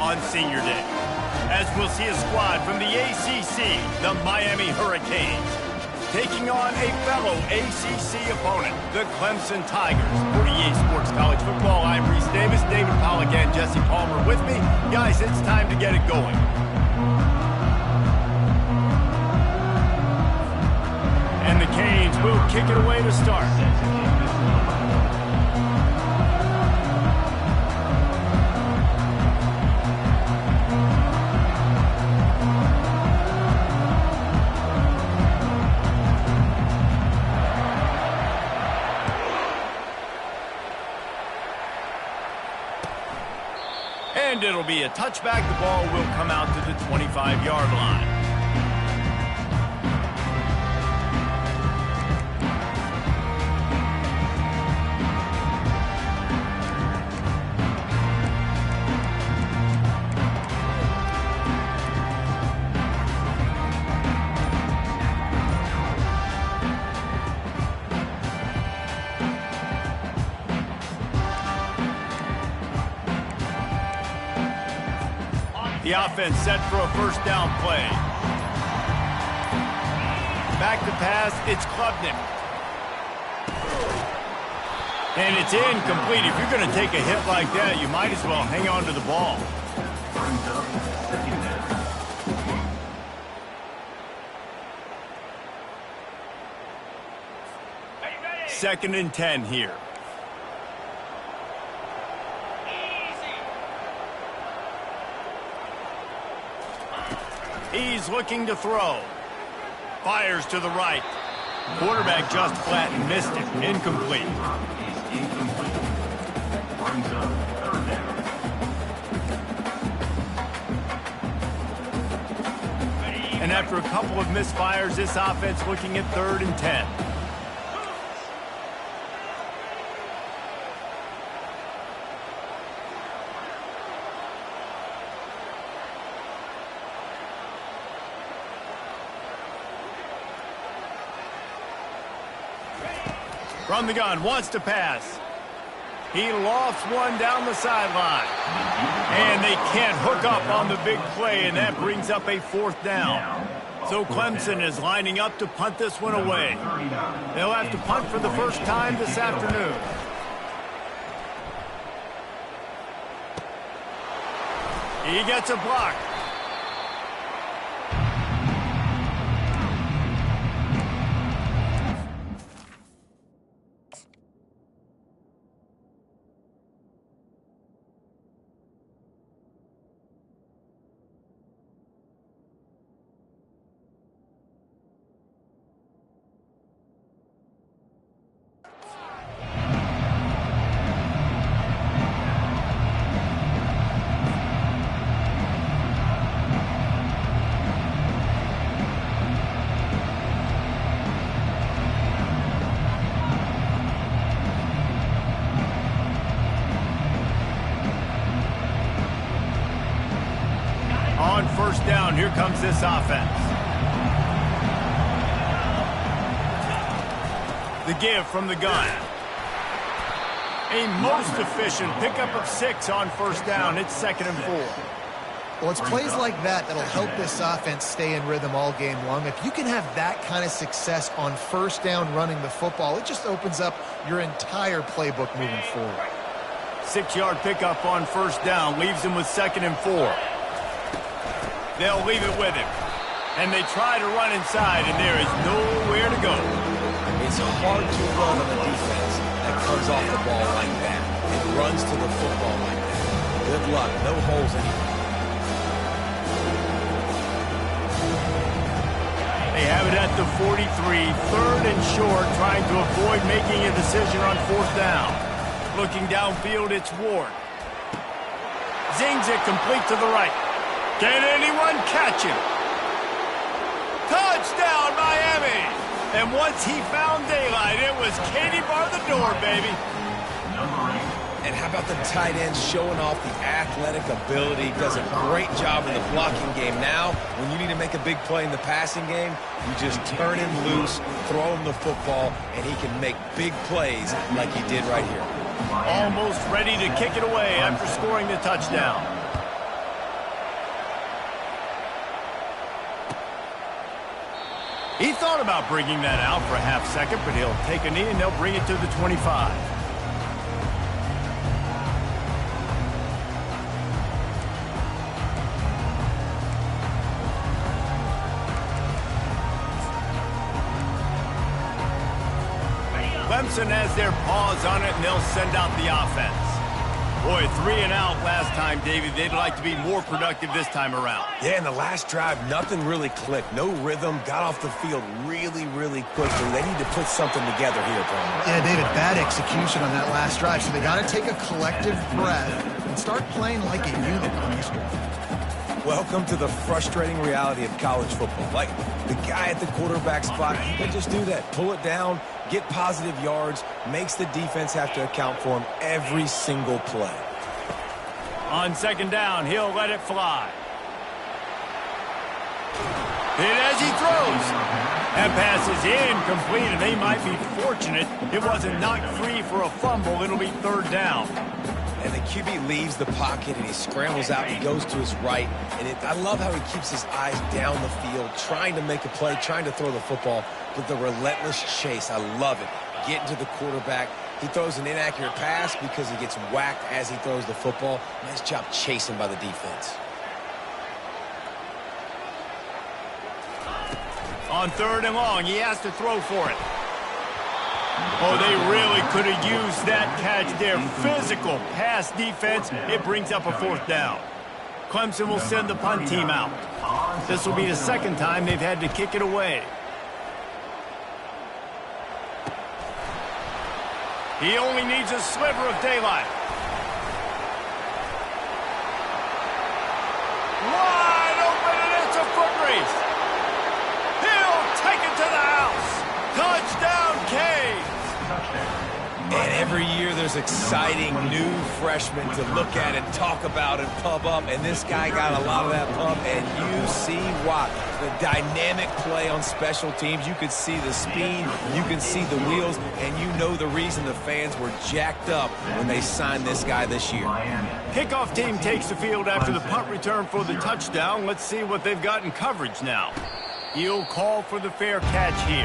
on Senior Day, as we'll see a squad from the ACC, the Miami Hurricanes, taking on a fellow ACC opponent, the Clemson Tigers. For EA Sports College Football, I'm Reese Davis, David Pollack and Jesse Palmer with me. Guys, it's time to get it going. And the Canes will kick it away to start. And it'll be a touchback. The ball will come out to the 25-yard line. The offense set for a first down play. Back to pass, it's Klubnik. And it's incomplete. If you're going to take a hit like that, you might as well hang on to the ball. Second and 10 here. He's looking to throw. Fires to the right. Quarterback just flat and missed it. Incomplete. And after a couple of misfires, this offense looking at 3rd and 10. From the gun, wants to pass. He lofts one down the sideline. And they can't hook up on the big play, and that brings up a 4th down. So Clemson is lining up to punt this one away. They'll have to punt for the first time this afternoon. He gets a block. On first down, here comes this offense. The give from the gun. A most efficient pickup of 6 on first down. It's 2nd and 4. Well, it's plays like that that'll help this offense stay in rhythm all game long. If you can have that kind of success on first down running the football, it just opens up your entire playbook moving forward. 6-yard pickup on first down leaves him with 2nd and 4. They'll leave it with him. And they try to run inside, and there is nowhere to go. It's hard to run on a defense that comes off the ball like that and runs to the football like that. Good luck. No holes anywhere. They have it at the 43, 3rd and short, trying to avoid making a decision on 4th down. Looking downfield, it's Ward. Zings it complete to the right. Can anyone catch him? Touchdown, Miami! And once he found daylight, it was Katie bar the door, baby. And how about the tight end showing off the athletic ability? Does a great job in the blocking game. Now, when you need to make a big play in the passing game, you just turn him loose, throw him the football, and he can make big plays like he did right here. Almost ready to kick it away after scoring the touchdown. He thought about bringing that out for a half second, but he'll take a knee and they'll bring it to the 25. Clemson has their paws on it, and they'll send out the offense. Boy, 3 and out last time, David. They'd like to be more productive this time around. Yeah, in the last drive, nothing really clicked. No rhythm. Got off the field really, really quickly. They need to put something together here, Palmer. Yeah, David, bad execution on that last drive. So they got to take a collective breath and start playing like a unit on this one. Welcome to the frustrating reality of college football. Like, the guy at the quarterback spot, he can just do that. Pull it down, get positive yards, makes the defense have to account for him every single play. On second down, he'll let it fly. Hit as he throws. That pass is incomplete, and they might be fortunate it wasn't knocked free for a fumble. It'll be third down. And the QB leaves the pocket, and he scrambles out. He goes to his right. And I love how he keeps his eyes down the field, trying to make a play, trying to throw the football. But the relentless chase, I love it. Getting to the quarterback. He throws an inaccurate pass because he gets whacked as he throws the football. Nice job chasing by the defense. On third and long, he has to throw for it. Oh, they really could have used that catch there. Physical pass defense. It brings up a fourth down. Clemson will send the punt team out. This will be the second time they've had to kick it away. He only needs a sliver of daylight. Wide open, and it's a foot race. He'll take it to the house. Touchdown, Canes. And every year there's exciting new freshmen to look at and talk about and pump up. And this guy got a lot of that pump, and you see why. The dynamic play on special teams. You could see the speed, you can see the wheels, and you know the reason the fans were jacked up when they signed this guy this year. Kickoff team takes the field after the punt return for the touchdown. Let's see what they've got in coverage now. He'll call for the fair catch here.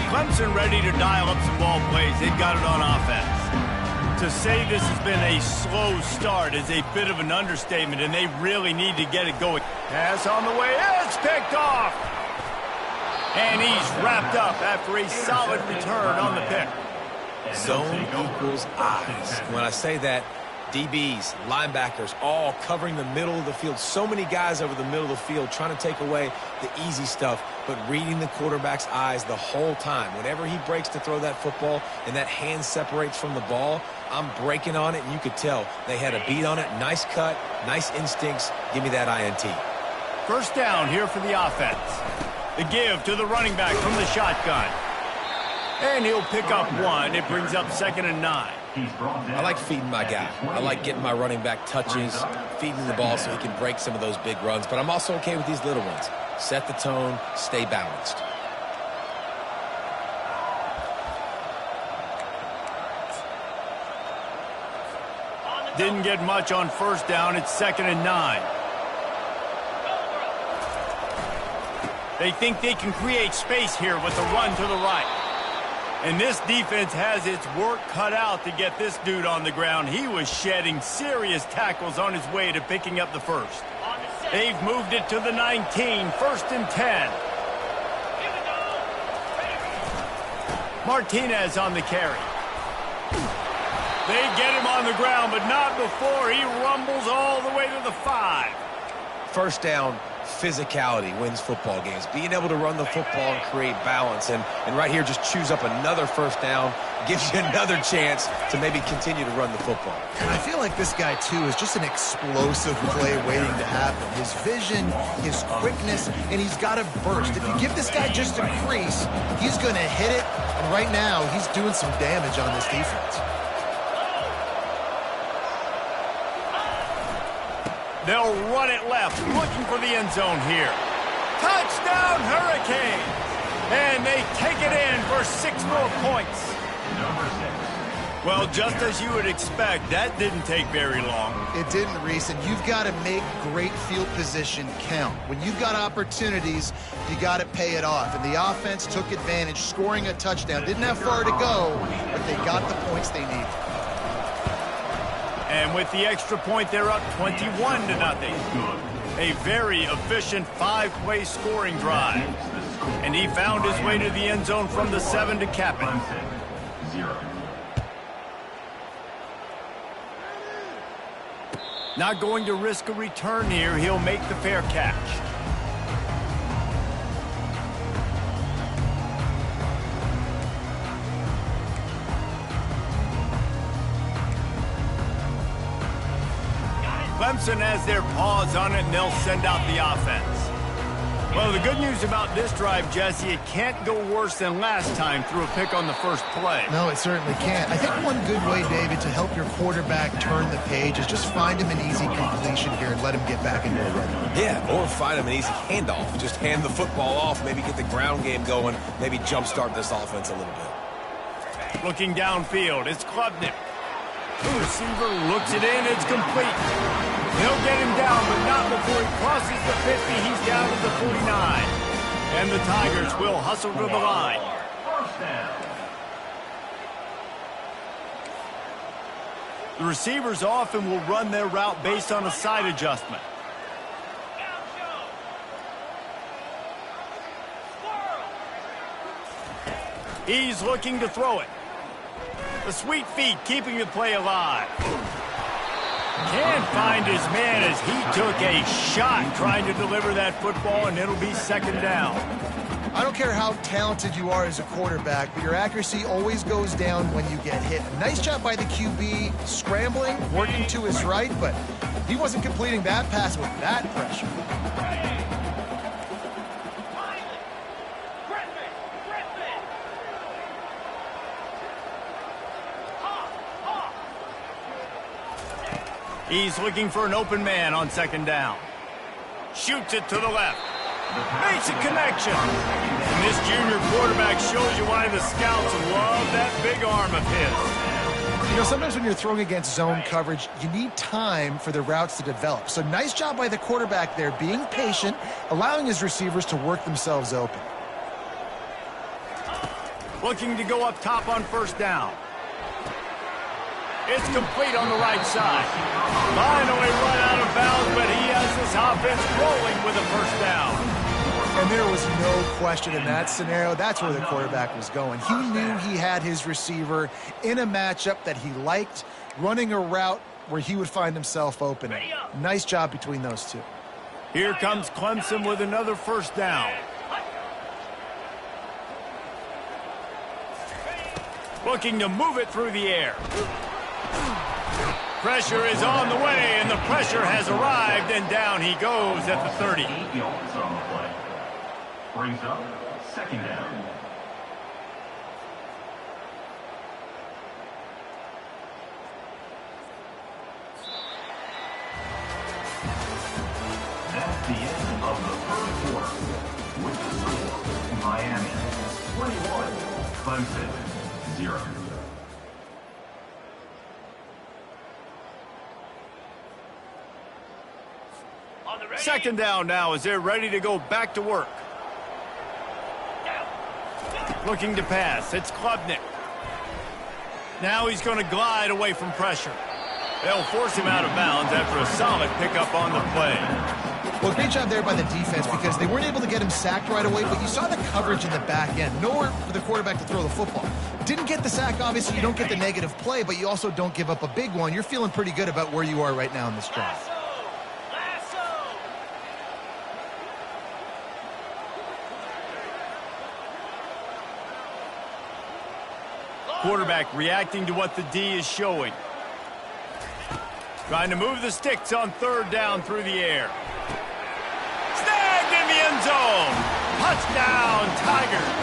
Clemson ready to dial up some ball plays. They've got it on offense. To say this has been a slow start is a bit of an understatement, and they really need to get it going. Pass on the way. It's picked off. And he's wrapped up after a solid return on the pick. Zone equals eyes. When I say that, DBs, linebackers, all covering the middle of the field. So many guys over the middle of the field trying to take away the easy stuff, but reading the quarterback's eyes the whole time. Whenever he breaks to throw that football and that hand separates from the ball, I'm breaking on it, and you could tell they had a beat on it. Nice cut, nice instincts. Give me that INT. First down here for the offense. The give to the running back from the shotgun. And he'll pick up one. It brings up 2nd and 9. I like feeding my guy. I like getting my running back touches, feeding the ball so he can break some of those big runs. But I'm also okay with these little ones. Set the tone, stay balanced. Didn't get much on first down. It's 2nd and 9. They think they can create space here with the run to the right. And this defense has its work cut out to get this dude on the ground. He was shedding serious tackles on his way to picking up the first. They've moved it to the 19, 1st and 10. Martinez on the carry. They get him on the ground, but not before he rumbles all the way to the 5. First down, physicality wins football games. Being able to run the football and create balance. And right here, just choose up another first down. Gives you another chance to maybe continue to run the football. And I feel like this guy, too, is just an explosive play waiting to happen. His vision, his quickness, and he's got a burst. If you give this guy just a crease, he's going to hit it. And right now, he's doing some damage on this defense. They'll run it left, looking for the end zone here. Touchdown, Hurricanes! And they take it in for 6 more points. Well, just as you would expect, that didn't take very long. It didn't, Reese, and you've got to make great field position count. When you've got opportunities, you got to pay it off. And the offense took advantage, scoring a touchdown. Didn't have far to go, but they got the points they needed. And with the extra point, they're up 21-0. A very efficient 5-play scoring drive. And he found his way to the end zone from the 7 to cap it. Not going to risk a return here. He'll make the fair catch. Clemson has their paws on it, and they'll send out the offense. Well, the good news about this drive, Jesse, it can't go worse than last time through a pick on the first play. No, it certainly can't. I think one good way, David, to help your quarterback turn the page is just find him an easy completion here and let him get back into a rhythm. Yeah, or find him an easy handoff. Just hand the football off, maybe get the ground game going, maybe jumpstart this offense a little bit. Looking downfield, it's Klubnik. The receiver looks it in, it's complete. He'll get him down, but not before he crosses the 50. He's down to the 49. And the Tigers will hustle to the line. The receivers often will run their route based on a side adjustment. He's looking to throw it. The sweet feet keeping the play alive. Can't find his man as he took a shot trying to deliver that football, and it'll be second down. I don't care how talented you are as a quarterback, but your accuracy always goes down when you get hit. Nice job by the QB, scrambling, working to his right, but he wasn't completing that pass with that pressure. He's looking for an open man on second down. Shoots it to the left. Makes a connection. And this junior quarterback shows you why the scouts love that big arm of his. You know, sometimes when you're throwing against zone coverage, you need time for the routes to develop. So nice job by the quarterback there, being patient, allowing his receivers to work themselves open. Looking to go up top on first down. It's complete on the right side. Finally run out of bounds, but he has this offense rolling with a first down. And there was no question in that scenario. That's where the quarterback was going. He knew he had his receiver in a matchup that he liked, running a route where he would find himself open. Nice job between those two. Here comes Clemson with another first down. Looking to move it through the air. Pressure is on the way, and the pressure has arrived, and down he goes at the 30. 8 yards on the play. Brings up second down. That's the end of the first quarter. With the score, Miami 21, Clemson 0. Second down now as they're ready to go back to work. Looking to pass. It's Klubnik. Now he's going to glide away from pressure. They'll force him out of bounds after a solid pickup on the play. Well, great job there by the defense because they weren't able to get him sacked right away, but you saw the coverage in the back end. nowhere for the quarterback to throw the football. Didn't get the sack, obviously. You don't get the negative play, but you also don't give up a big one. You're feeling pretty good about where you are right now in this drive. Quarterback reacting to what the D is showing. Trying to move the sticks on third down through the air. Snagged in the end zone. Touchdown, Tigers.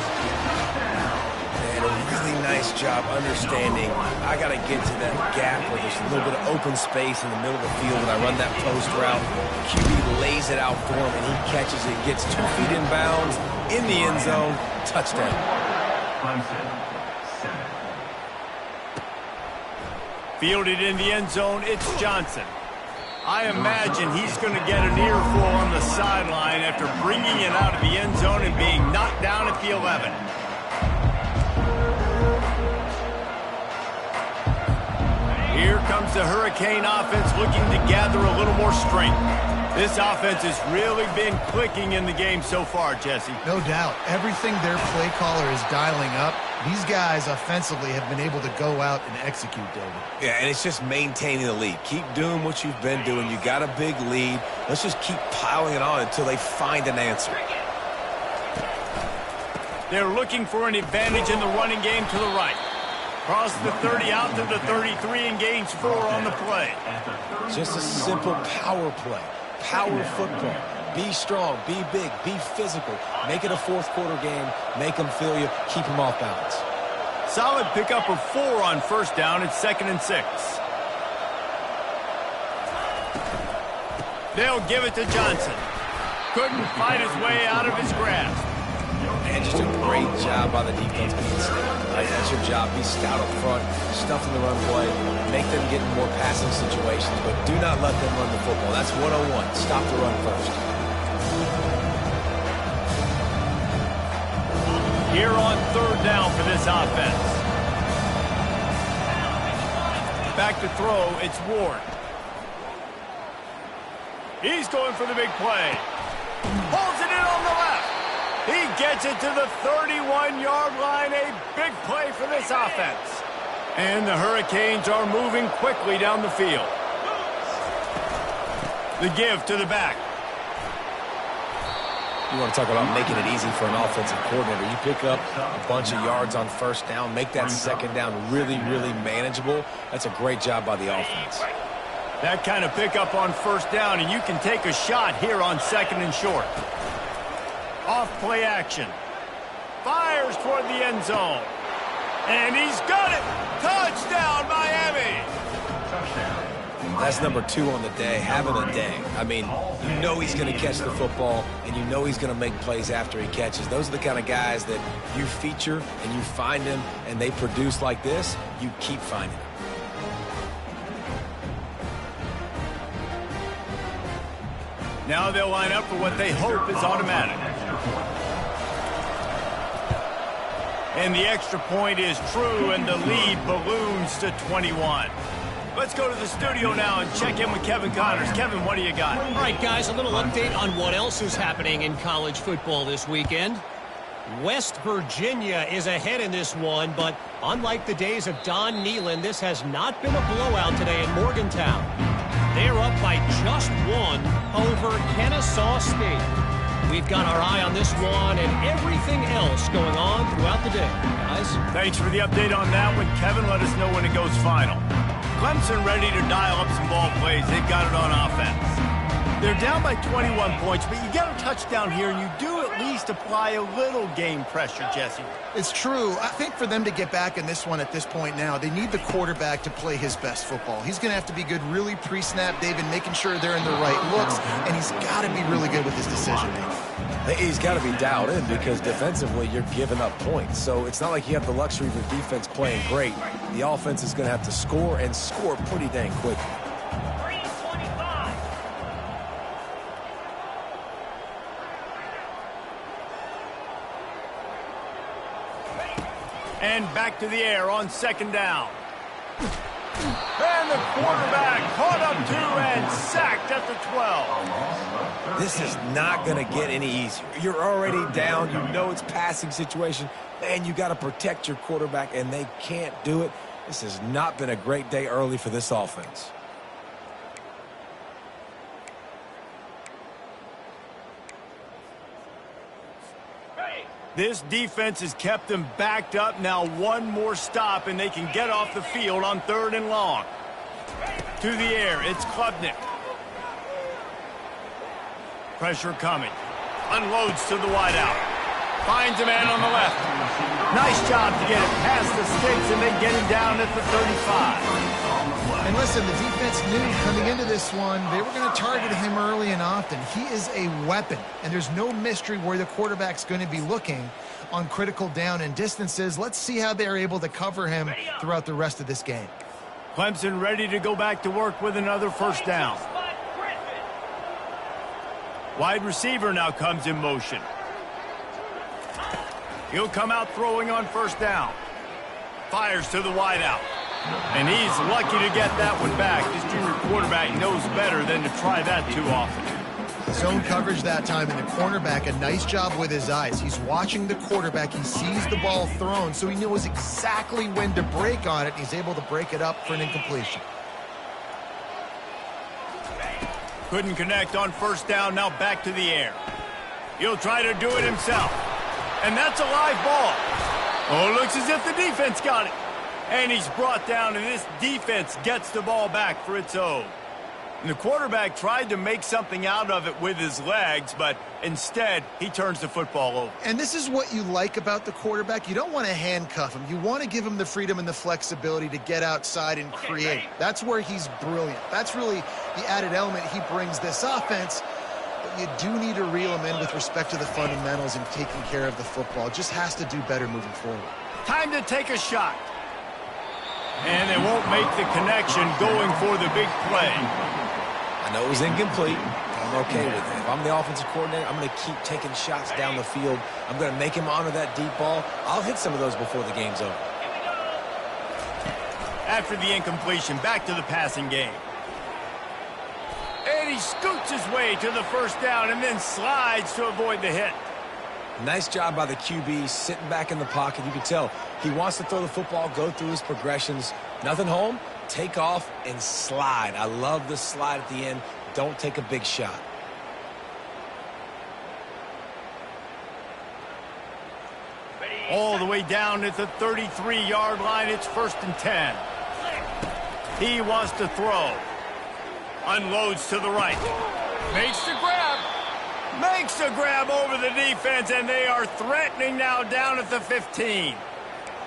And a really nice job understanding I got to get to that gap where there's a little bit of open space in the middle of the field when I run that post route. QB lays it out for him, and he catches it, gets 2 feet in bounds, in the end zone, touchdown. Fielded in the end zone, it's Johnson. I imagine he's going to get an earful on the sideline after bringing it out of the end zone and being knocked down at the 11. Here comes the Hurricane offense looking to gather a little more strength. This offense has really been clicking in the game so far, Jesse. No doubt. Everything their play caller is dialing up, these guys offensively have been able to go out and execute, David. Yeah, and it's just maintaining the lead. Keep doing what you've been doing. You got a big lead. Let's just keep piling it on until they find an answer. They're looking for an advantage in the running game to the right. Cross the 30 out to the 33 and gains 4 on the play. Just a simple power play. Power football. Be strong, be big, be physical. Make it a fourth quarter game. Make them feel you. Keep them off balance. Solid pickup of 4 on first down. It's 2nd and 6. They'll give it to Johnson. Couldn't fight his way out of his grasp. And just a great job by the defense being stout. Right? That's your job. Be stout up front. Stuff in the run play. Make them get in more passing situations, but do not let them run the football. That's 101. Stop the run first. Here on 3rd down for this offense. Back to throw, it's Ward. He's going for the big play. Holds it in on the left. He gets it to the 31-yard line. A big play for this offense. And the Hurricanes are moving quickly down the field. The give to the back. You want to talk about making it easy for an offensive coordinator. You pick up a bunch of yards on first down, make that second down really, really manageable. That's a great job by the offense. That kind of pickup on first down, and you can take a shot here on 2nd and short. Off play action. Fires toward the end zone. And he's got it. Touchdown, Miami. That's number 2 on the day, having a day. I mean, you know he's going to catch the football, and you know he's going to make plays after he catches. Those are the kind of guys that you feature and you find them, and they produce like this, you keep finding them. Now they'll line up for what they hope is automatic. And the extra point is true, and the lead balloons to 21. Let's go to the studio now and check in with Kevin Connors. Kevin, what do you got? All right, guys, a little update on what else is happening in college football this weekend. West Virginia is ahead in this one, but unlike the days of Don Nehlen, this has not been a blowout today in Morgantown. They're up by just 1 over Kennesaw State. We've got our eye on this one and everything else going on throughout the day, guys. Thanks for the update on that one, Kevin. Let us know when it goes final. Clemson ready to dial up some ball plays. They've got it on offense. They're down by 21 points, but you get a touchdown here, and you do at least apply a little game pressure, Jesse. It's true. I think for them to get back in this one at this point now, they need the quarterback to play his best football. He's going to have to be good really pre-snap, David, making sure they're in the right looks, and he's got to be really good with his decision-making. He's got to be dialed in because defensively you're giving up points. So it's not like you have the luxury of the defense playing great. The offense is going to have to score and score pretty dang quickly. And back to the air on 2nd down. And the quarterback caught up 2 and sacked at the 12. This is not going to get any easier. You're already down. You know it's passing situation. Man, you got to protect your quarterback, and they can't do it. This has not been a great day early for this offense. This defense has kept them backed up. Now 1 more stop, and they can get off the field on 3rd and long. To the air, it's Klubnik. Pressure coming. Unloads to the wideout. Finds a man on the left. Nice job to get it past the sticks, and they get him down at the 35. And listen, the defense knew coming into this one, they were going to target him early and often. He is a weapon, and there's no mystery where the quarterback's going to be looking on critical down and distances. Let's see how they're able to cover him throughout the rest of this game. Clemson ready to go back to work with another first down. Wide receiver now comes in motion. He'll come out throwing on first down. Fires to the wideout. And he's lucky to get that one back. This junior quarterback knows better than to try that too often. Zone coverage that time, and the cornerback, a nice job with his eyes. He's watching the quarterback. He sees the ball thrown, so he knows exactly when to break on it. He's able to break it up for an incompletion. Couldn't connect on first down, now back to the air. He'll try to do it himself. And that's a live ball. Oh, looks as if the defense got it. And he's brought down, and this defense gets the ball back for its own. And the quarterback tried to make something out of it with his legs, but instead, he turns the football over. And this is what you like about the quarterback. You don't want to handcuff him. You want to give him the freedom and the flexibility to get outside and create. That's where he's brilliant. That's really the added element he brings this offense. But you do need to reel him in with respect to the fundamentals and taking care of the football. Just has to do better moving forward. Time to take a shot. And they won't make the connection going for the big play. I know it was incomplete. I'm okay with it. If I'm the offensive coordinator, I'm going to keep taking shots down the field. I'm going to make him honor that deep ball. I'll hit some of those before the game's over. After the incompletion, back to the passing game. And he scoots his way to the first down and then slides to avoid the hit. Nice job by the QB, sitting back in the pocket. You can tell he wants to throw the football, go through his progressions. Nothing home, take off, and slide. I love the slide at the end. Don't take a big shot. All the way down at the 33-yard line, it's 1st and 10. He wants to throw. Unloads to the right. Makes the grab. Makes the grab over the defense, and they are threatening now down at the 15.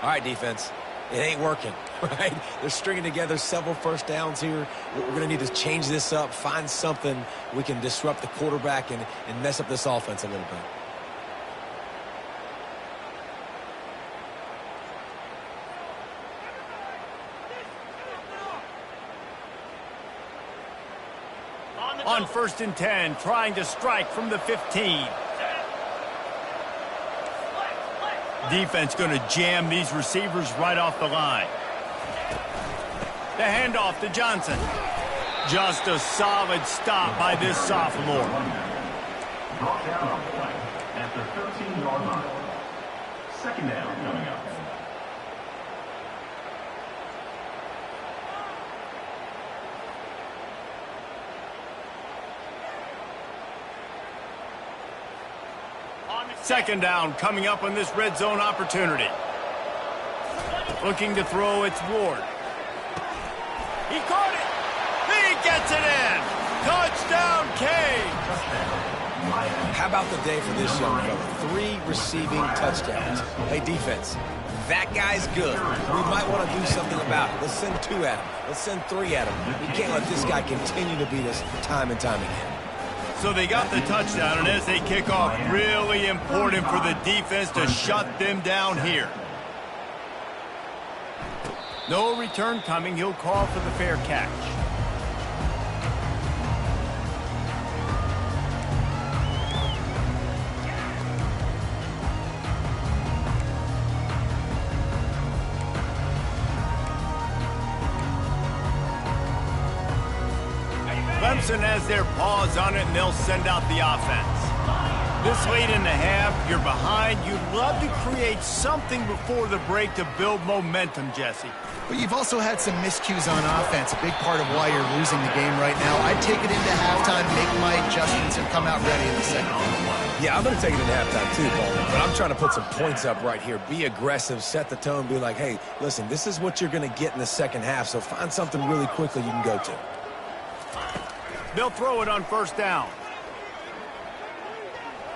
All right, defense. It ain't working, right? They're stringing together several first downs here. We're going to need to change this up, find something we can disrupt the quarterback and mess up this offense a little bit. On 1st and 10, trying to strike from the 15. Defense going to jam these receivers right off the line. The handoff to Johnson. Just a solid stop by this sophomore. Brought down on play at the 13-yard line. 2nd down coming up. Second down coming up on this red zone opportunity. Looking to throw, it's Ward. He caught it. He gets it in. Touchdown, Cade. How about the day for this young fella? 3 receiving touchdowns. Hey, defense, that guy's good. We might want to do something about it. Let's send 2 at him. Let's send 3 at him. We can't let this guy continue to beat us time and time again. So they got the touchdown, and as they kick off, really important for the defense to shut them down here. No return coming. He'll call for the fair catch. Clemson has their paws on it, and they'll send out the offense. This late in the half, you're behind. You'd love to create something before the break to build momentum, Jesse. But you've also had some miscues on offense, a big part of why you're losing the game right now. I'd take it into halftime, make my adjustments, and come out ready in the second half. Yeah, I'm going to take it into halftime too, Paul. But I'm trying to put some points up right here. Be aggressive, set the tone, be like, hey, listen, this is what you're going to get in the second half, so find something really quickly you can go to. They'll throw it on first down.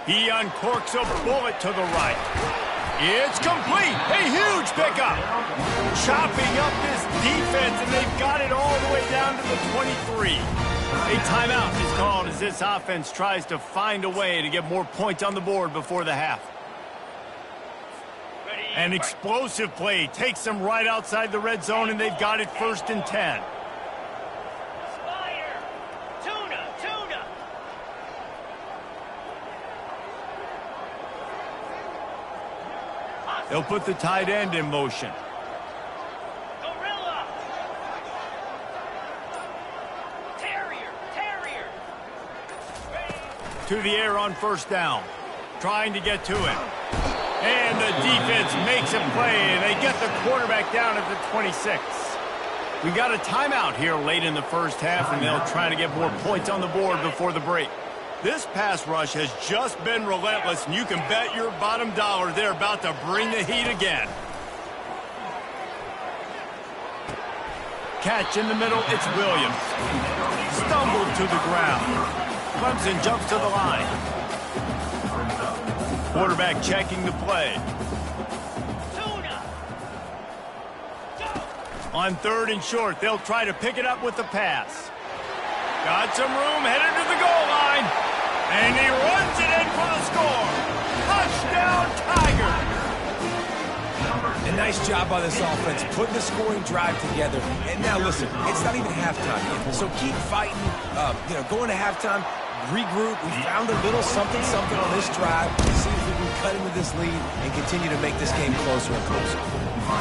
He uncorks a bullet to the right. It's complete. A huge pickup. Chopping up this defense, and they've got it all the way down to the 23. A timeout is called as this offense tries to find a way to get more points on the board before the half. An explosive play takes them right outside the red zone, and they've got it 1st and 10. Tuna. They'll put the tight end in motion. Gorilla. Terrier. To the air on 1st down. Trying to get to it. And the defense makes a play, and they get the quarterback down at the 26. We got a timeout here late in the 1st half, and they'll try to get more points on the board before the break. This pass rush has just been relentless, and you can bet your bottom dollar they're about to bring the heat again. Catch in the middle, it's Williams. Stumbled to the ground. Clemson jumps to the line. Quarterback checking the play. On 3rd and short, they'll try to pick it up with the pass. Got some room, headed to the goal line. And he runs it in for the score. Touchdown, Tiger. A nice job by this offense, putting the scoring drive together. And now listen, it's not even halftime, so keep fighting. Going to halftime, regroup. We found a little something on this drive. See if we can cut into this lead and continue to make this game closer and closer.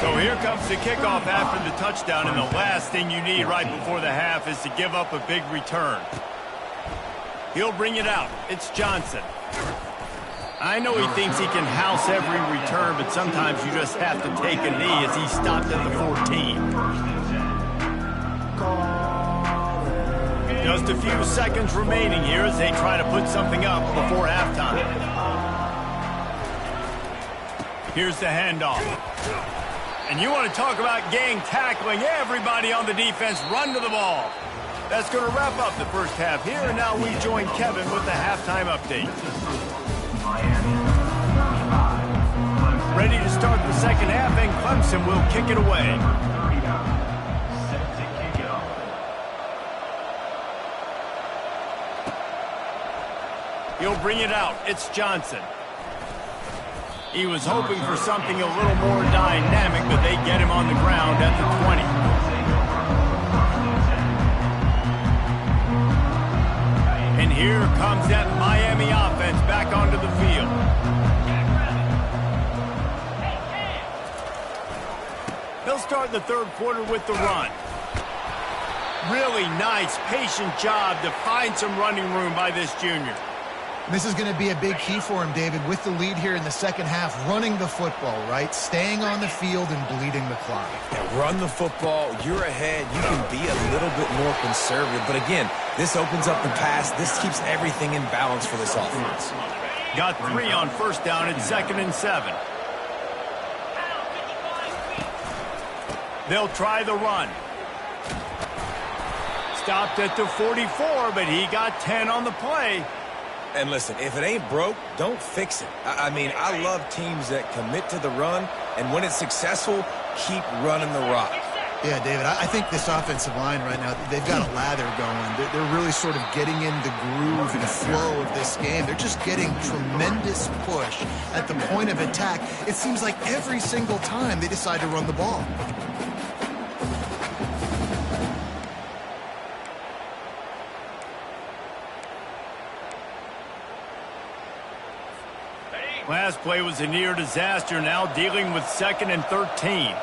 So here comes the kickoff after the touchdown, and the last thing you need right before the half is to give up a big return. He'll bring it out. It's Johnson. I know he thinks he can house every return, but sometimes you just have to take a knee as he stopped at the 14. Just a few seconds remaining here as they try to put something up before halftime. Here's the handoff. And you want to talk about gang tackling, everybody on the defense run to the ball. That's going to wrap up the 1st half here, and now we join Kevin with the halftime update. Ready to start the 2nd half, and Clemson will kick it away. He'll bring it out. It's Johnson. He was hoping for something a little more dynamic, but they get him on the ground at the 20. And here comes that Miami offense back onto the field. They'll start the 3rd quarter with the run. Really nice, patient job to find some running room by this junior. This is going to be a big key for him, David, with the lead here in the 2nd half, running the football, right? Staying on the field and bleeding the clock. Yeah, run the football. You're ahead. You can be a little bit more conservative. But again, this opens up the pass. This keeps everything in balance for this offense. Got 3 on 1st down at 2nd and 7. They'll try the run. Stopped at the 44, but he got 10 on the play. And listen, if it ain't broke, don't fix it. I mean, I love teams that commit to the run, and when it's successful, keep running the rock. Yeah, David, I think this offensive line right now, they've got a lather going. They're really sort of getting in the groove and the flow of this game. They're just getting tremendous push at the point of attack. It seems like every single time they decide to run the ball. Last play was a near disaster, now dealing with 2nd and 13.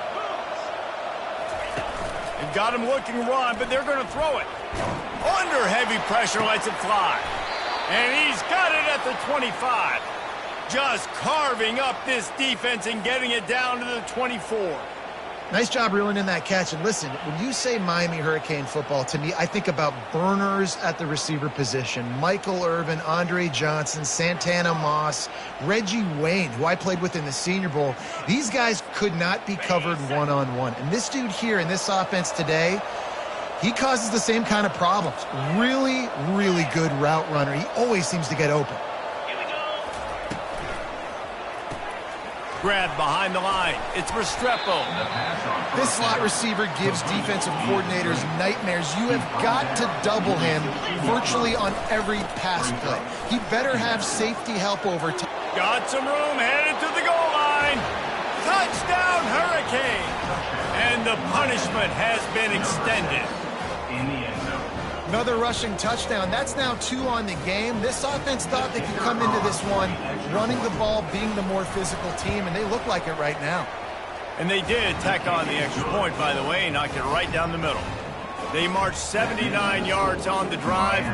They've got him looking run, but they're going to throw it. Under heavy pressure, lets it fly. And he's got it at the 25. Just carving up this defense and getting it down to the 24. Nice job reeling in that catch. And listen, when you say Miami Hurricane football, to me, I think about burners at the receiver position. Michael Irvin, Andre Johnson, Santana Moss, Reggie Wayne, who I played with in the Senior Bowl. These guys could not be covered one-on-one. And this dude here in this offense today, he causes the same kind of problems. Really, really good route runner. He always seems to get open. Grab behind the line. It's Restrepo. This slot receiver gives defensive coordinators nightmares. You have got to double him virtually on every pass play. He better have safety help over time. Got some room, headed to the goal line. Hurricane. And the punishment has been extended. In the end zone. Another rushing touchdown. That's now 2 on the game. This offense thought they could come into this one running the ball, being the more physical team, and they look like it right now. And they did tack on the extra point, by the way, knocked it right down the middle. They marched 79 yards on the drive,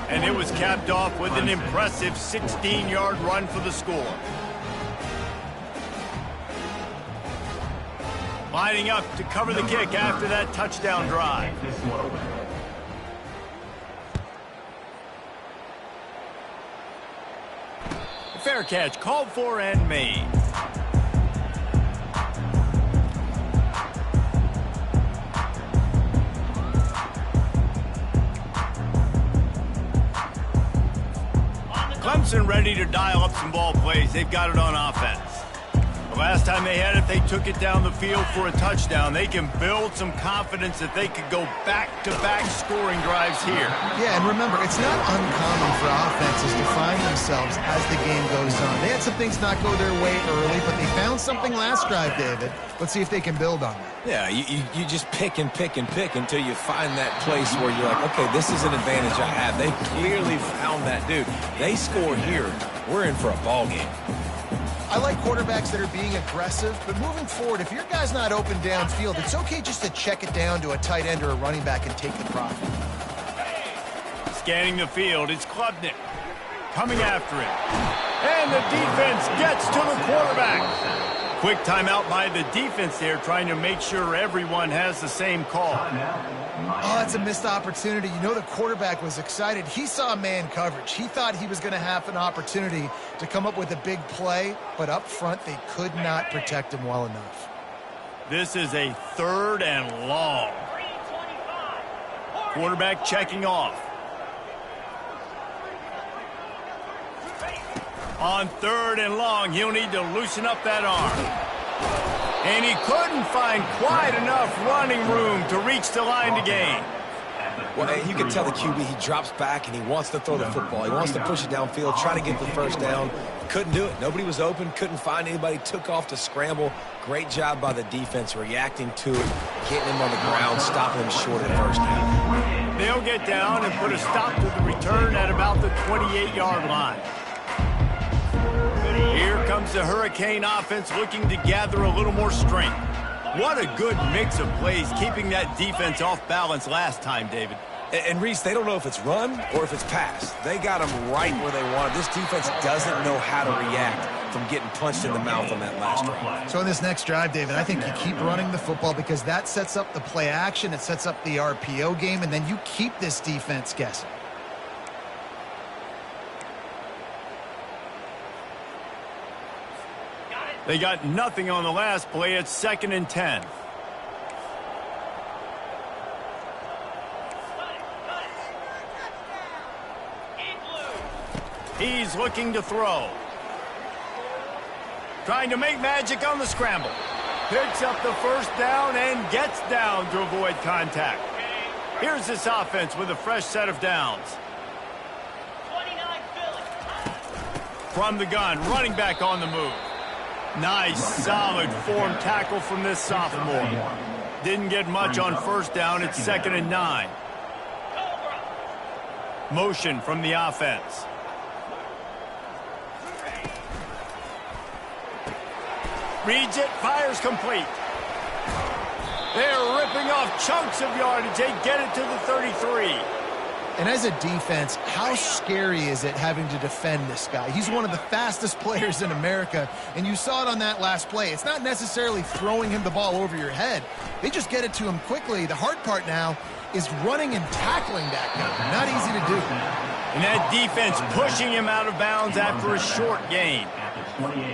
and it was capped off with an impressive 16-yard run for the score. Lining up to cover the kick after that touchdown drive. This one. Fair catch called for and made. Clemson ready to dial up some ball plays. They've got it on offense. The last time they had it, they took it down the field for a touchdown. They can build some confidence that they could go back-to-back scoring drives here. Yeah, and remember, it's not uncommon for offenses to find themselves as the game goes on. They had some things not go their way early, but they found something last drive, David. Let's see if they can build on that. Yeah, you just pick and pick and pick until you find that place where you're like, okay, this is an advantage I have. They clearly found that, dude. They score here. We're in for a ball game. I like quarterbacks that are being aggressive, but moving forward, if your guy's not open downfield, it's okay just to check it down to a tight end or a running back and take the profit. Scanning the field, it's Klubnik coming after it. And the defense gets to the quarterback. Quick timeout by the defense there, trying to make sure everyone has the same call. Oh, that's a missed opportunity. You know the quarterback was excited. He saw man coverage. He thought he was going to have an opportunity to come up with a big play, but up front they could not protect him well enough. This is a 3rd and long. Quarterback checking off. On 3rd and long, he'll need to loosen up that arm. And he couldn't find quite enough running room to reach the line to gain. Well, you can tell the QB, he drops back and he wants to throw the football. He wants to push it downfield, try to get the first down. Couldn't do it. Nobody was open, couldn't find anybody, took off to scramble. Great job by the defense reacting to it, getting him on the ground, stopping him short of the first down. They'll get down and put a stop to the return at about the 28-yard line. Here comes the Hurricane offense looking to gather a little more strength. What a good mix of plays, keeping that defense off balance last time, David. And Reese, they don't know if it's run or if it's pass. They got them right where they want it. This defense doesn't know how to react from getting punched in the mouth on that last drive. So in this next drive, David, I think you keep running the football because that sets up the play action, it sets up the RPO game, and then you keep this defense guessing. They got nothing on the last play. It's 2nd and 10. He's looking to throw. Trying to make magic on the scramble. Picks up the first down and gets down to avoid contact. Here's this offense with a fresh set of downs. From the gun, running back on the move. Nice, solid form tackle from this sophomore. Didn't get much on first down. It's 2nd and 9. Motion from the offense. Reads it, fires complete. They're ripping off chunks of yardage. They get it to the 33. And as a defense, how scary is it having to defend this guy? He's one of the fastest players in America, and you saw it on that last play. It's not necessarily throwing him the ball over your head. They just get it to him quickly. The hard part now is running and tackling that guy. Not easy to do. And that defense pushing him out of bounds after a short gain.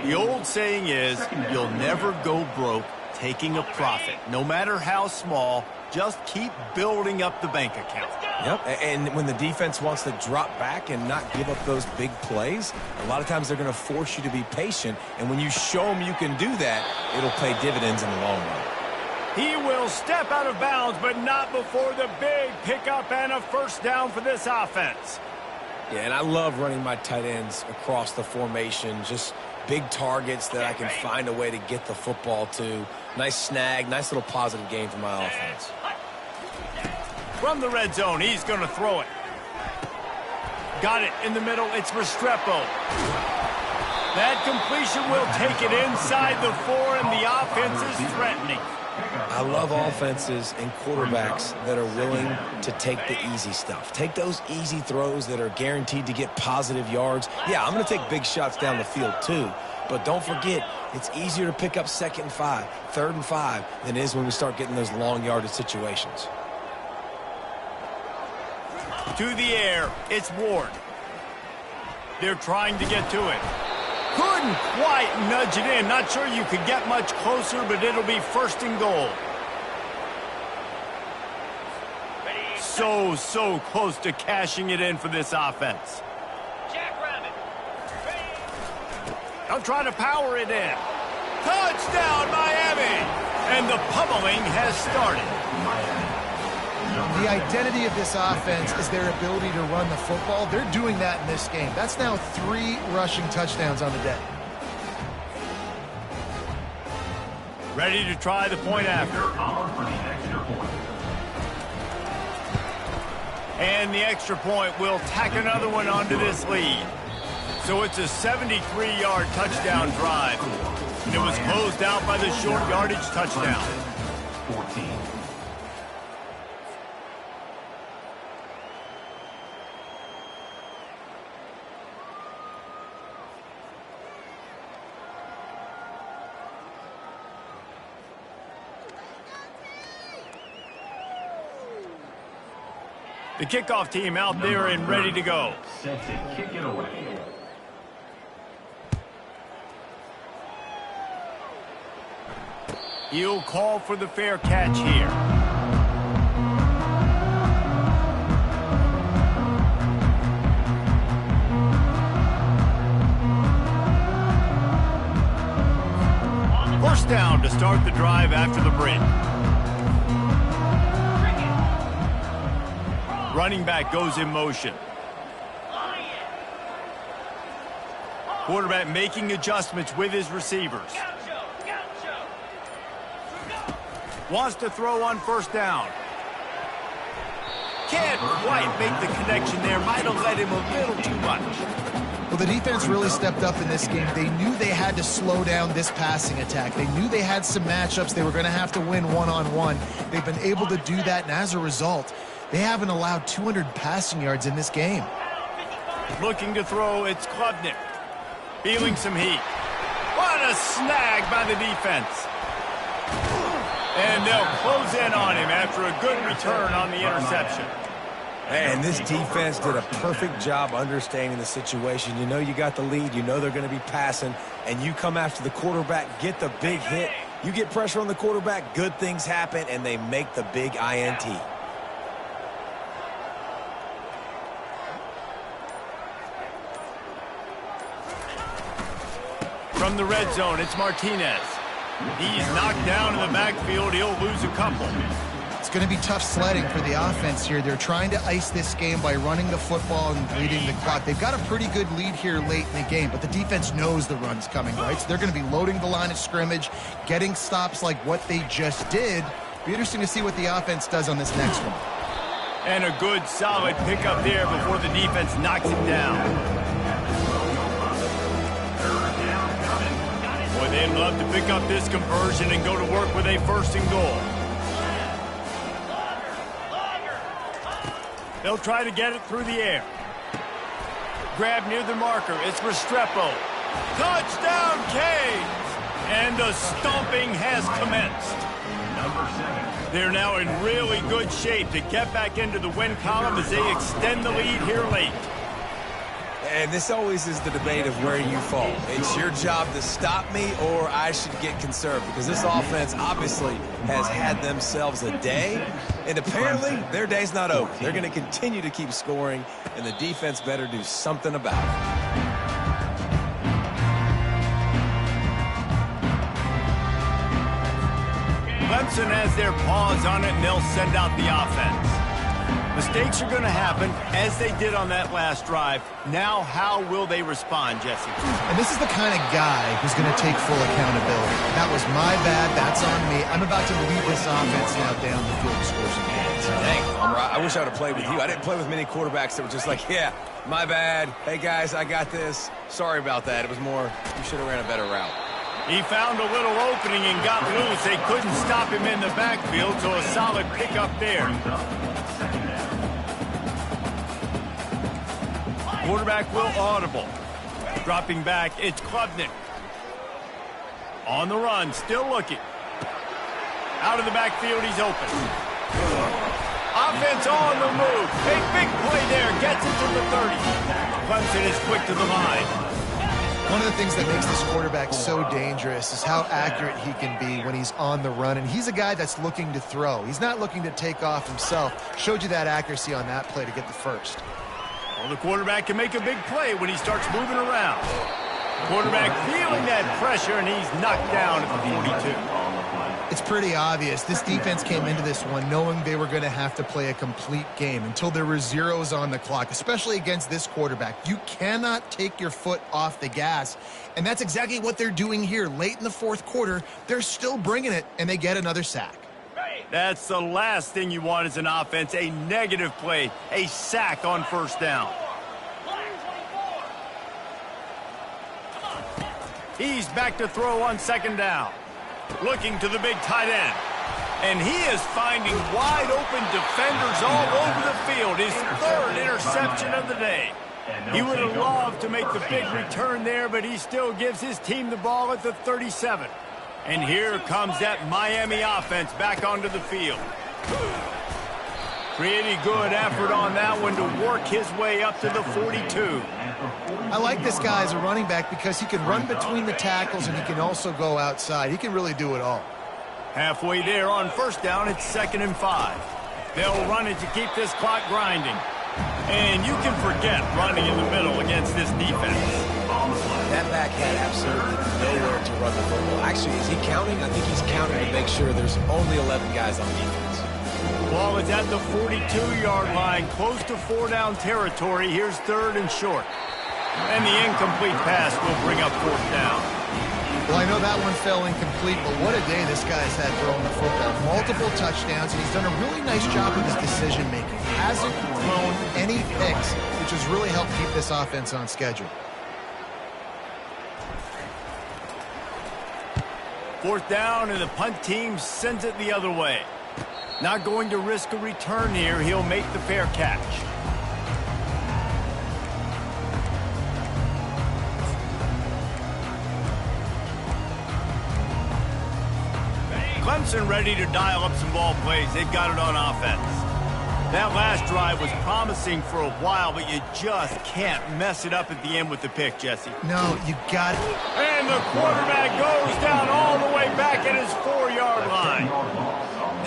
The old saying is, you'll never go broke taking a profit. No matter how small, just keep building up the bank account. Yep, and when the defense wants to drop back and not give up those big plays, a lot of times they're going to force you to be patient, and when you show them you can do that, it'll pay dividends in the long run. He will step out of bounds, but not before the big pickup and a first down for this offense. Yeah, and I love running my tight ends across the formation, just big targets that I can find a way to get the football to. Nice snag, nice little positive game for my offense. From the red zone, he's going to throw it. Got it in the middle. It's Restrepo. That completion will take it inside the 4, and the offense is threatening. I love offenses and quarterbacks that are willing to take the easy stuff. Take those easy throws that are guaranteed to get positive yards. Yeah, I'm going to take big shots down the field too, but don't forget, it's easier to pick up 2nd and 5, 3rd and 5 than it is when we start getting those long yardage situations. To the air, it's Ward. They're trying to get to it. Couldn't quite nudge it in. Not sure you could get much closer, but it'll be 1st and goal. So close to cashing it in for this offense. Jackrabbit. They'll try to power it in. Touchdown, Miami! And the pummeling has started. The identity of this offense is their ability to run the football. They're doing that in this game. That's now 3 rushing touchdowns on the day. Ready to try the point after. For the extra point. And the extra point will tack another one onto this lead. So it's a 73-yard touchdown drive. And it was closed out by the short yardage touchdown. 14. The kickoff team out there and ready to go. Set to kick it away. He'll call for the fair catch here. First down to start the drive after the break. Running back goes in motion. Quarterback making adjustments with his receivers. Wants to throw on 1st down. Can't quite make the connection there. Might have led him a little too much. Well, the defense really stepped up in this game. They knew they had to slow down this passing attack. They knew they had some matchups they were going to have to win one-on-one. They've been able to do that, and as a result, they haven't allowed 200 passing yards in this game. Looking to throw, it's Klubnik. Feeling some heat. What a snag by the defense. And they'll close in on him after a good return on the interception. And this defense did a perfect job understanding the situation. You know you got the lead. You know they're going to be passing. And you come after the quarterback, get the big hit. You get pressure on the quarterback, good things happen, and they make the big INT. From the red zone, it's Martinez. He's knocked down in the backfield. He'll lose a couple. It's going to be tough sledding for the offense here. They're trying to ice this game by running the football and bleeding the clock. They've got a pretty good lead here late in the game, but the defense knows the run's coming, right? So they're going to be loading the line of scrimmage, getting stops like what they just did. Be interesting to see what the offense does on this next one. And a good, solid pickup there before the defense knocks him down. Boy, they'd love to pick up this conversion and go to work with a 1st and goal. They'll try to get it through the air. Grab near the marker. It's Restrepo. Touchdown, Canes! And the stomping has commenced. They're now in really good shape to get back into the win column as they extend the lead here late. And this always is the debate of where you fall. It's your job to stop me, or I should get conserved, because this offense obviously has had themselves a day, and apparently their day's not over. They're going to continue to keep scoring, and the defense better do something about it. Clemson has their paws on it, and they'll send out the offense. Mistakes are going to happen, as they did on that last drive. Now, how will they respond, Jesse? And this is the kind of guy who's going to take full accountability. That was my bad. That's on me. I'm about to lead this offense now down the field to score some points. Dang, I wish I would have played with you. I didn't play with many quarterbacks that were just like, yeah, my bad. Hey, guys, I got this. Sorry about that. It was more, you should have ran a better route. He found a little opening and got loose. They couldn't stop him in the backfield, so a solid pickup there. Quarterback will audible. Dropping back, it's Klubnik. On the run, still looking. Out of the backfield, he's open. Offense on the move. A big play there. Gets it to the 30. Clemson is quick to the line. One of the things that makes this quarterback so dangerous is how accurate he can be when he's on the run. And he's a guy that's looking to throw. He's not looking to take off himself. Showed you that accuracy on that play to get the first. Well, the quarterback can make a big play when he starts moving around. Quarterback feeling that pressure, and he's knocked down at the 42. It's pretty obvious. This defense came into this one knowing they were going to have to play a complete game until there were zeros on the clock, especially against this quarterback. You cannot take your foot off the gas, and that's exactly what they're doing here. Late in the fourth quarter, they're still bringing it, and they get another sack. That's the last thing you want as an offense, a negative play, a sack on first down. He's back to throw on second down. Looking to the big tight end. And he is finding wide open defenders all over the field. His third interception of the day. He would have loved to make the big return there, but he still gives his team the ball at the 37. And here comes that Miami offense back onto the field. Pretty good effort on that one to work his way up to the 42. I like this guy as a running back because he can run between the tackles and he can also go outside. He can really do it all. Halfway there on first down, it's 2nd and 5. They'll run it to keep this clock grinding. And you can forget running in the middle against this defense. That back had absolutely nowhere to run the football. Actually, is he counting? I think he's counting to make sure there's only 11 guys on defense. Ball is at the 42-yard line, close to 4-down territory. Here's 3rd and short. And the incomplete pass will bring up 4th down. Well, I know that one fell incomplete, but what a day this guy's had throwing the football. Multiple touchdowns, and he's done a really nice job with his decision-making. Hasn't thrown any picks, which has really helped keep this offense on schedule. 4th down, and the punt team sends it the other way. Not going to risk a return here. He'll make the fair catch. Clemson ready to dial up some ball plays. They've got it on offense. That last drive was promising for a while, but you just can't mess it up at the end with the pick, Jesse. No, you got it. And the quarterback goes down all the way back at his 4-yard line.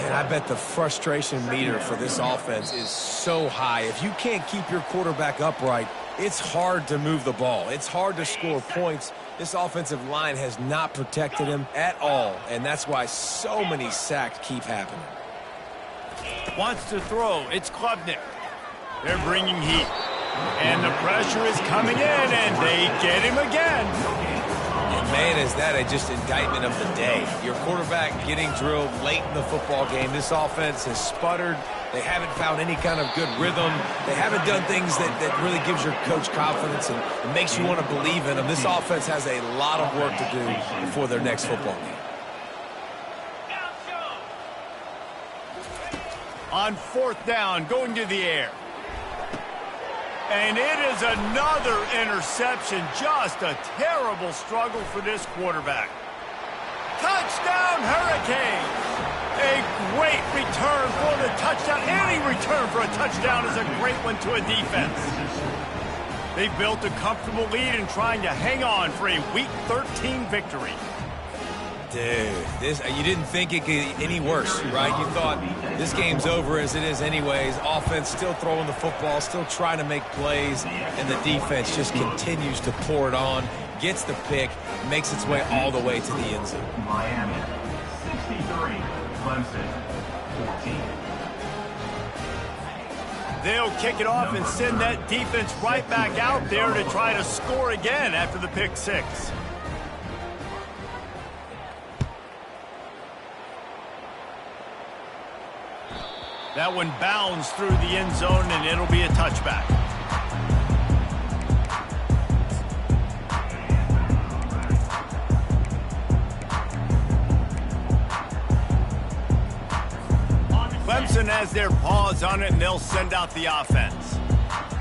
And I bet the frustration meter for this offense is so high. If you can't keep your quarterback upright, it's hard to move the ball. It's hard to score points. This offensive line has not protected him at all, and that's why so many sacks keep happening. Wants to throw. It's Klubnik. They're bringing heat. And the pressure is coming in, and they get him again. And man, is that just indictment of the day. Your quarterback getting drilled late in the football game. This offense has sputtered. They haven't found any kind of good rhythm. They haven't done things that really gives your coach confidence and makes you want to believe in them. This offense has a lot of work to do before their next football game. On 4th down, going to the air. And it is another interception. Just a terrible struggle for this quarterback. Touchdown, Hurricanes! A great return for the touchdown. Any return for a touchdown is a great one to a defense. They built a comfortable lead and trying to hang on for a Week 13 victory. Dude, you didn't think it could get any worse, right? You thought this game's over as it is anyways. Offense still throwing the football, still trying to make plays, and the defense just continues to pour it on, gets the pick, makes its way all the way to the end zone. Miami, 63, Clemson, 14. They'll kick it off and send that defense right back out there to try to score again after the pick six. That one bounds through the end zone, and it'll be a touchback. Clemson has their paws on it, and they'll send out the offense.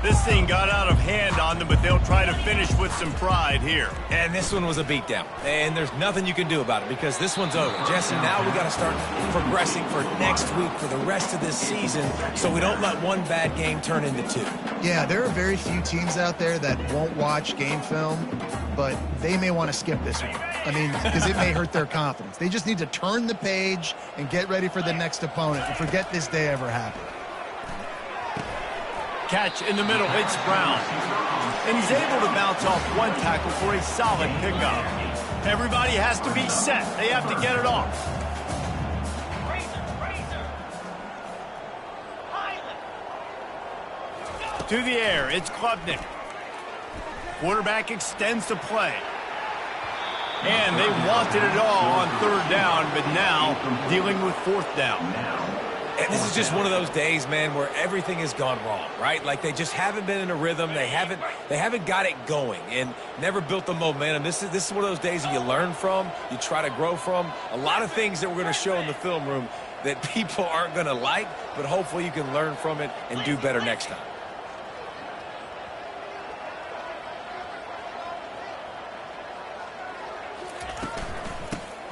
This thing got out of hand on them, but they'll try to finish with some pride here. And this one was a beatdown. And there's nothing you can do about it because this one's over. Jesse, now we got to start progressing for next week, for the rest of this season, so we don't let one bad game turn into two. Yeah, there are very few teams out there that won't watch game film, but they may want to skip this one. I mean, because it may hurt their confidence. They just need to turn the page and get ready for the next opponent and forget this day ever happened. Catch in the middle, it's Brown. And he's able to bounce off one tackle for a solid pickup. Everybody has to be set. They have to get it off. To the air, it's Klubnik. Quarterback extends the play. And they wanted it all on third down, but now dealing with fourth down. And this is just one of those days, man, where everything has gone wrong, right? Like they just haven't been in a rhythm. They haven't got it going and never built the momentum. This is one of those days that you learn from, you try to grow from. A lot of things that we're going to show in the film room that people aren't going to like, but hopefully you can learn from it and do better next time.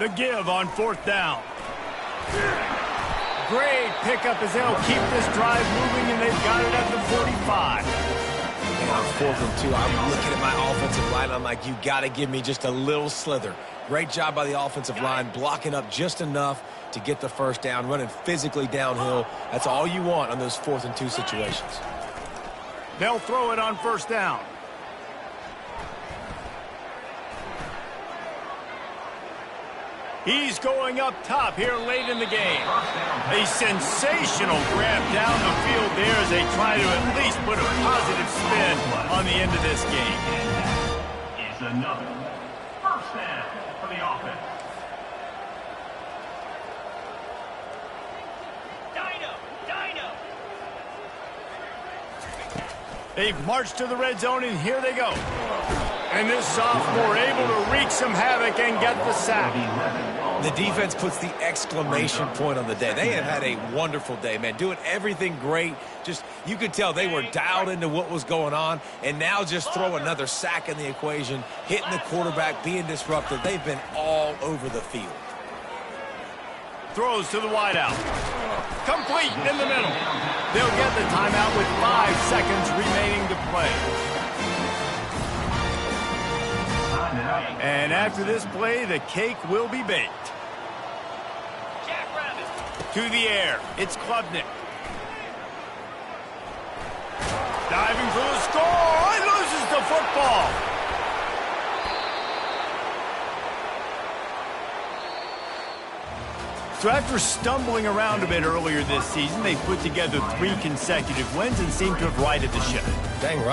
The give on fourth down. Great pickup as they'll keep this drive moving, and they've got it at the 45. And on 4th and 2, I'm looking at my offensive line. I'm like, you got to give me just a little slither. Great job by the offensive line, blocking up just enough to get the first down, running physically downhill. That's all you want on those 4th and 2 situations. They'll throw it on first down. He's going up top here late in the game. A sensational grab down the field there as they try to at least put a positive spin on the end of this game. It's another first down for the offense. Dino! They've marched to the red zone, and here they go. And this sophomore able to wreak some havoc and get the sack. The defense puts the exclamation point on the day. They have had a wonderful day, man, doing everything great. Just, you could tell they were dialed into what was going on, and now just throw another sack in the equation, hitting the quarterback, being disruptive. They've been all over the field. Throws to the wideout. Complete in the middle. They'll get the timeout with 5 seconds remaining to play. And after this play, the cake will be baked. To the air, it's Klubnik. Diving for the score. He loses the football. So after stumbling around a bit earlier this season, they put together 3 consecutive wins and seem to have righted the ship. Dang right.